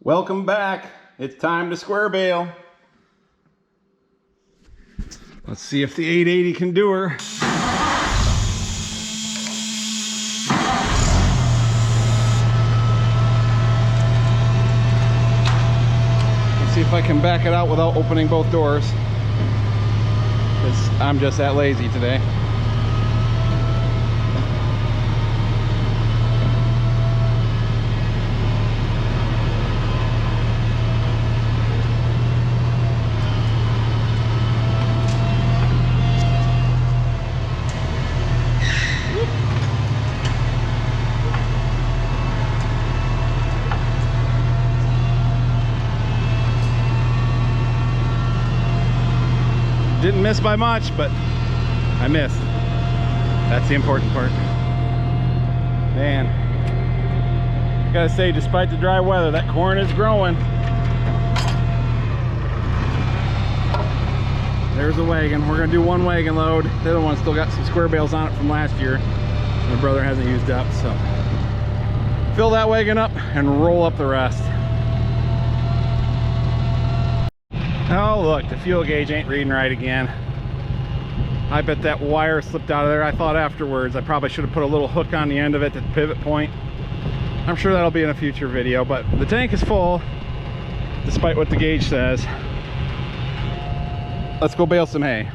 Welcome back. It's time to square bale. Let's see if the 880 can do her. Let's see if I can back it out without opening both doors, because I'm just that lazy today. Didn't miss by much, but I missed. That's the important part. Man, I gotta say, despite the dry weather, that corn is growing. There's a wagon. We're gonna do one wagon load. The other one still got some square bales on it from last year. My brother hasn't used up, so fill that wagon up and roll up the rest. Oh look, the fuel gauge ain't reading right again. I bet that wire slipped out of there. I thought afterwards I probably should have put a little hook on the end of it at the pivot point. I'm sure that'll be in a future video, but the tank is full despite what the gauge says. Let's go bale some hay.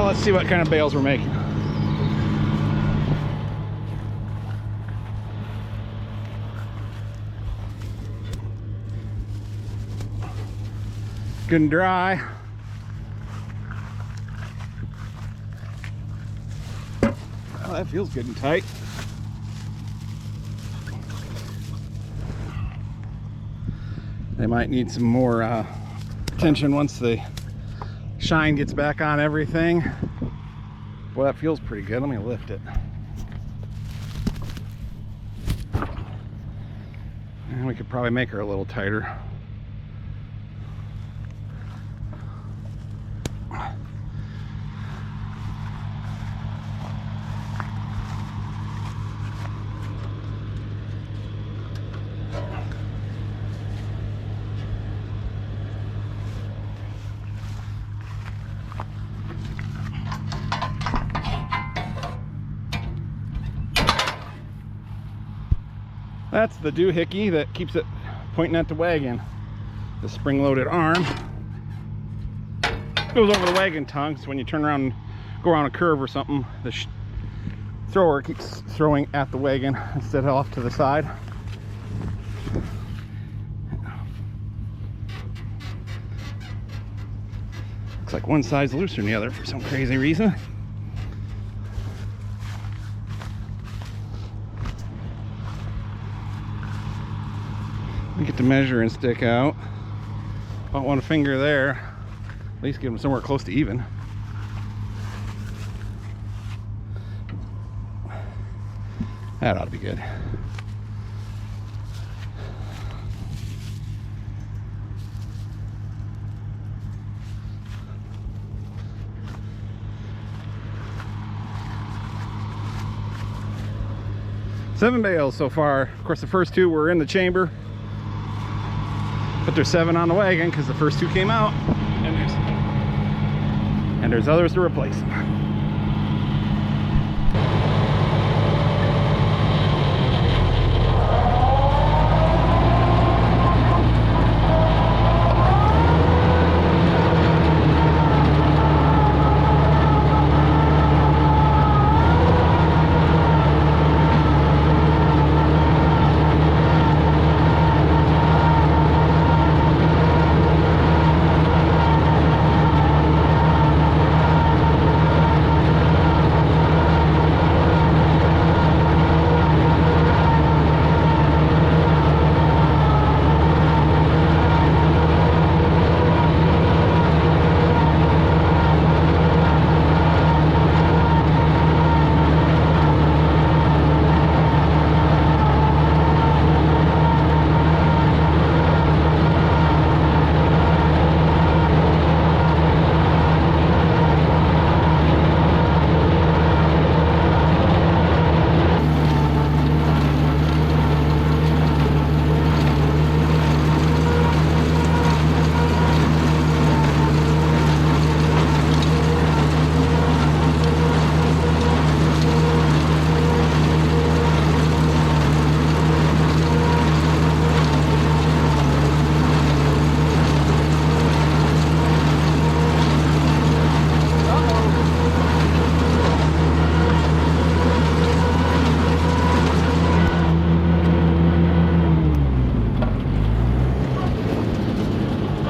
Let's see what kind of bales we're making. Good and dry. Well, that feels good and tight. They might need some more attention once the shine gets back on everything. Well, that feels pretty good. Let me lift it. And we could probably make her a little tighter. That's the doohickey that keeps it pointing at the wagon. The spring-loaded arm goes over the wagon tongue, so when you turn around and go around a curve or something, the thrower keeps throwing at the wagon instead of off to the side. Looks like one side's looser than the other for some crazy reason. Get the measuring stick out. About one finger there. At least get them somewhere close to even. That ought to be good. Seven bales so far. Of course, the first two were in the chamber, but there's 7 on the wagon because the first 2 came out, and there's and there's others to replace them.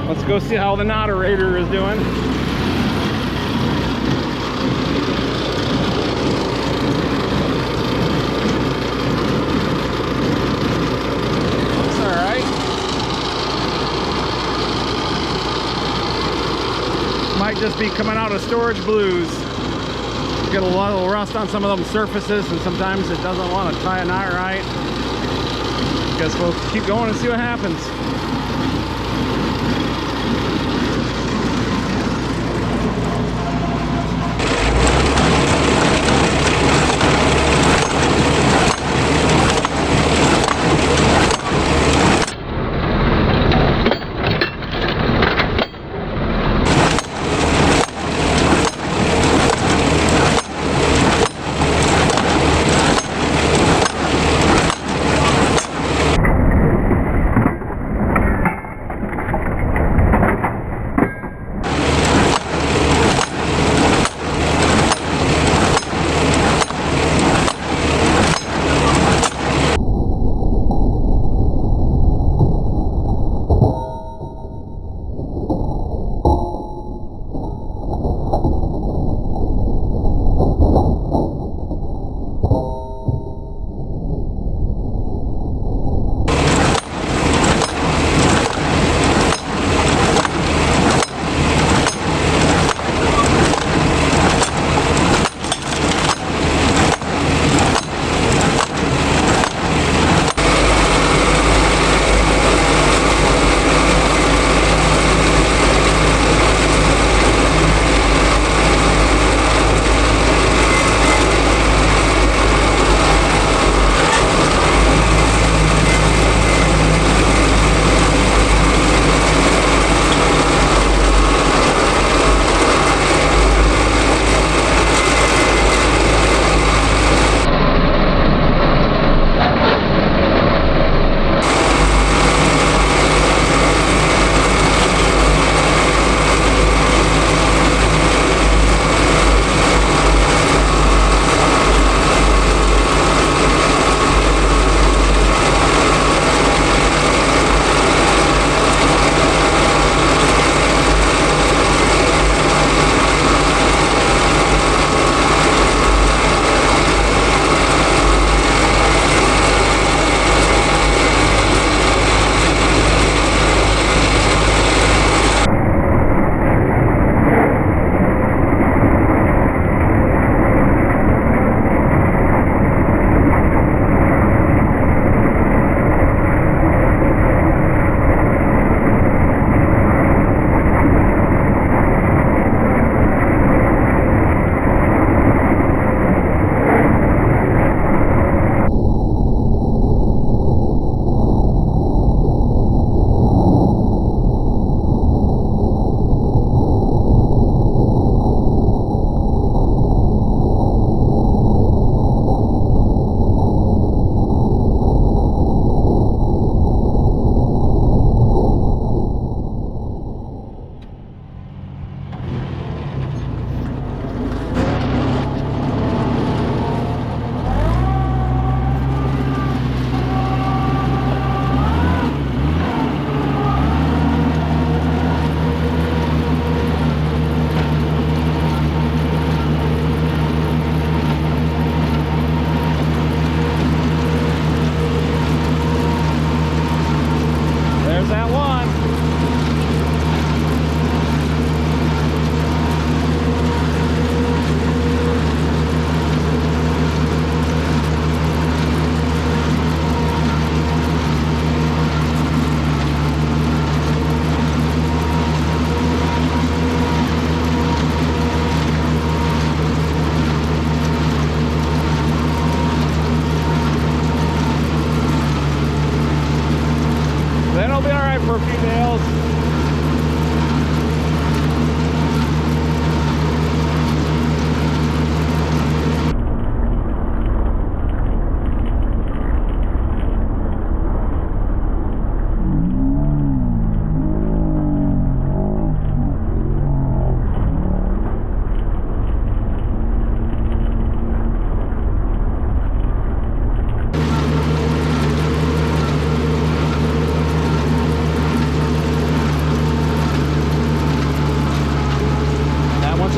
Let's go see how the moderator is doing. Looks all right. Might just be coming out of storage blues. Get a little rust on some of them surfaces, and sometimes it doesn't want to tie a knot right. Guess we'll keep going and see what happens.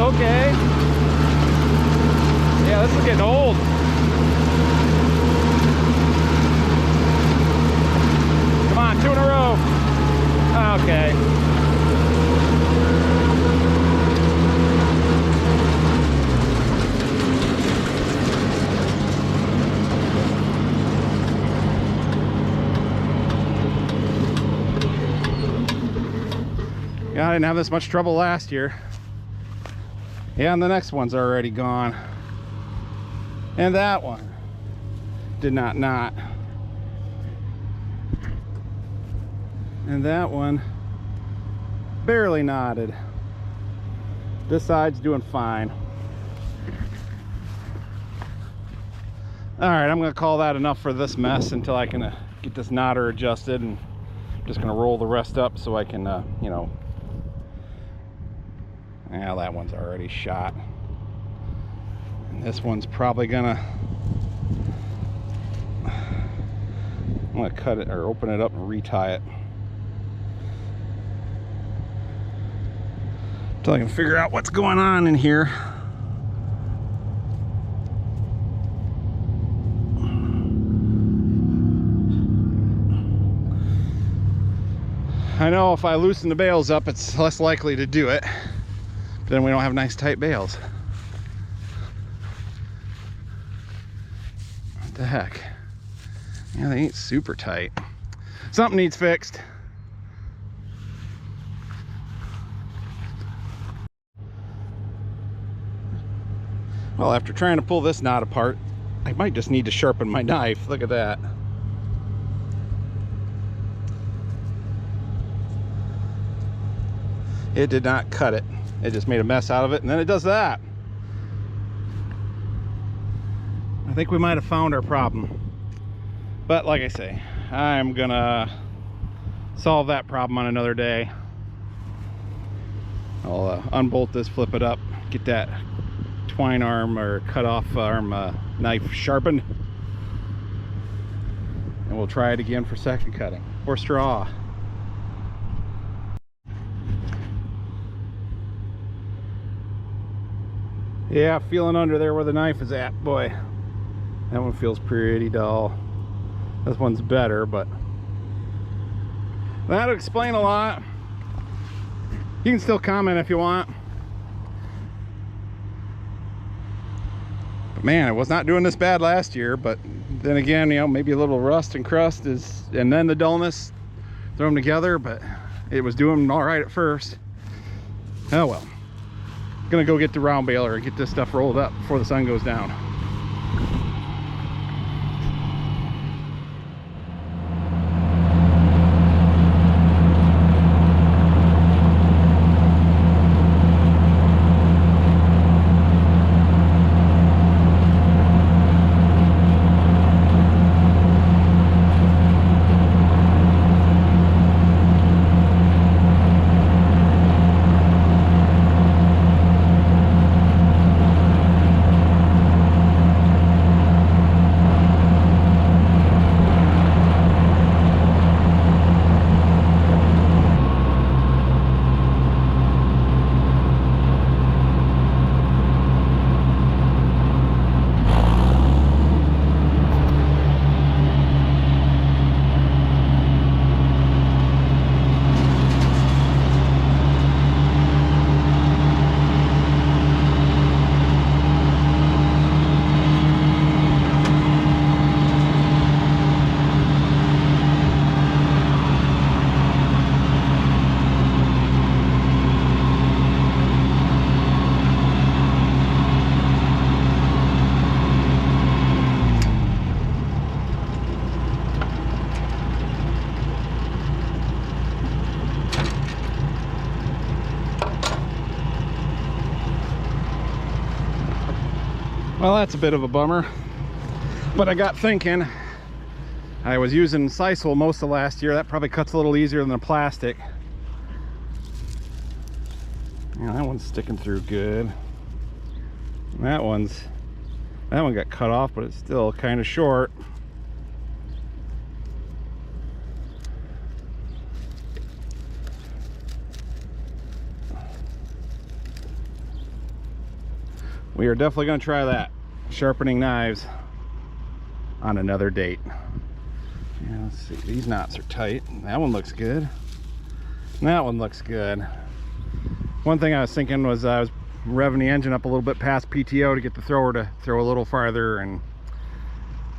Okay. Yeah, this is getting old. Come on, 2 in a row. Okay. Yeah, I didn't have this much trouble last year. Yeah, and the next one's already gone. And that one did not knot. And that one barely knotted. This side's doing fine. All right, I'm gonna call that enough for this mess until I can get this knotter adjusted, and I'm just gonna roll the rest up so I can, you know, yeah, that one's already shot. And this one's probably gonna, I'm gonna cut it or open it up and retie it until I can figure out what's going on in here. I know if I loosen the bales up, it's less likely to do it. But then we don't have nice tight bales. What the heck? Yeah, they ain't super tight. Something needs fixed. Well, after trying to pull this knot apart, I might just need to sharpen my knife. Look at that. It did not cut it. It just made a mess out of it, and then it does that. I think we might have found our problem. But like I say, I'm gonna solve that problem on another day. I'll unbolt this, flip it up, get that twine arm or cut off arm knife sharpened, and we'll try it again for section cutting or straw. Yeah, feeling under there where the knife is at, boy, that one feels pretty dull. This one's better, but that'll explain a lot. You can still comment if you want. But man, it was not doing this bad last year, but then again, you know, maybe a little rust and crust is, and then the dullness, throw them together, but it was doing all right at first. Oh well. Gonna go get the round baler and get this stuff rolled up before the sun goes down. Well, that's a bit of a bummer, but I got thinking, I was using sisal most of last year. That probably cuts a little easier than the plastic. Yeah, that one's sticking through good. And that one got cut off, but it's still kind of short. we are definitely going to try that, sharpening knives, on another date. Yeah, let's see, these knots are tight. That one looks good. That one looks good. One thing I was thinking was I was revving the engine up a little bit past PTO to get the thrower to throw a little farther, and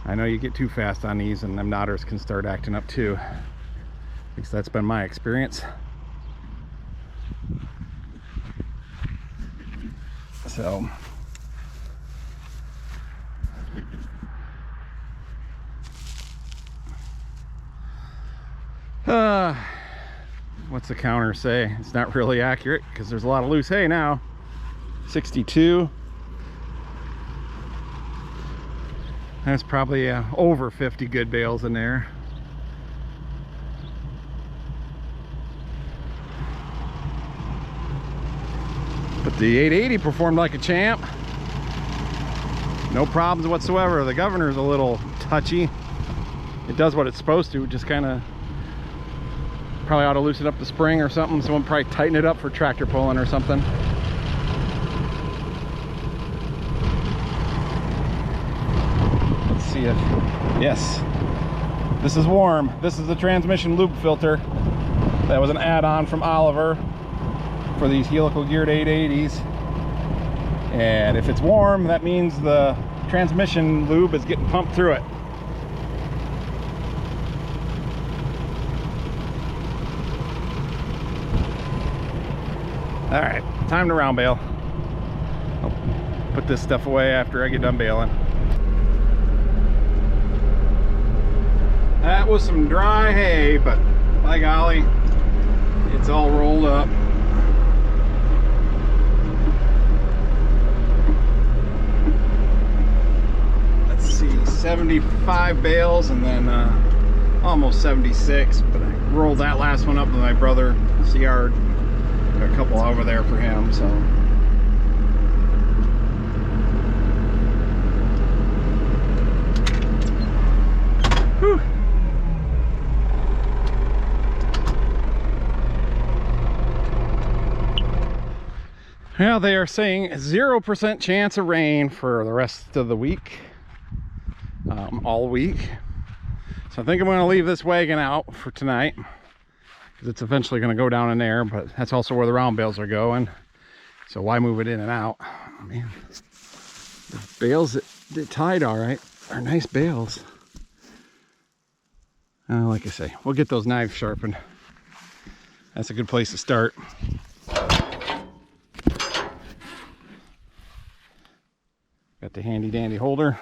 I know you get too fast on these and them knotters can start acting up too. At least that's been my experience. So what's the counter say? It's not really accurate because there's a lot of loose hay now. 62. That's probably over 50 good bales in there. But the 880 performed like a champ. No problems whatsoever. The governor's a little touchy. It does what it's supposed to, just kind of probably ought to loosen up the spring or something. Someone probably tighten it up for tractor pulling or something. Let's see if, yes, this is warm. This is the transmission lube filter. That was an add-on from Oliver for these helical geared 880s. And if it's warm, that means the transmission lube is getting pumped through it. All right, time to round bale. I'll put this stuff away after I get done baling. That was some dry hay, but by golly, it's all rolled up. Let's see, 75 bales and then almost 76, but I rolled that last one up with my brother, CR. A couple over there for him, so whew. Well, they are saying 0% chance of rain for the rest of the week, all week. So I think I'm going to leave this wagon out for tonight, because it's eventually going to go down in there, but that's also where the round bales are going. So why move it in and out? I mean, the bales that tied all right are nice bales. Like I say, we'll get those knives sharpened. That's a good place to start. Got the handy dandy holder.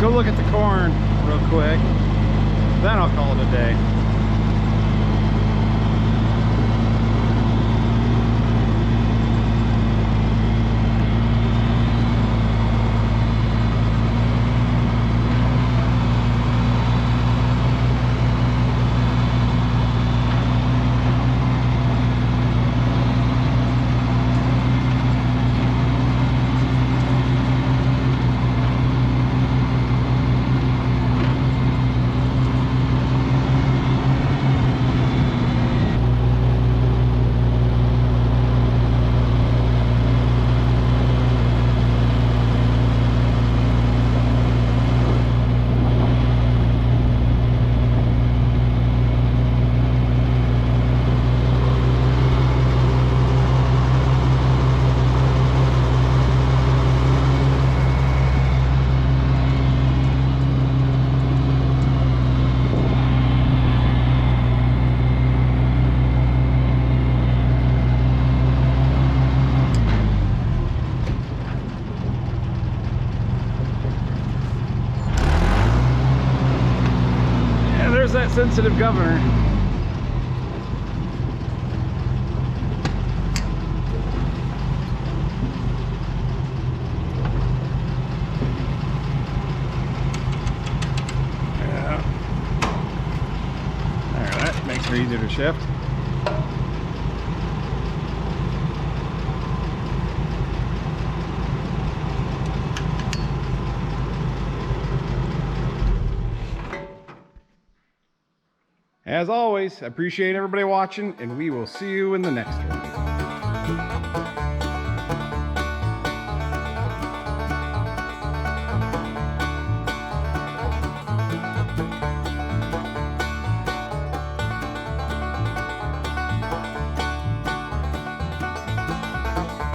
Go look at the corn real quick, then I'll call it a day. That sensitive governor. shift. As always, I appreciate everybody watching, and we will see you in the next one.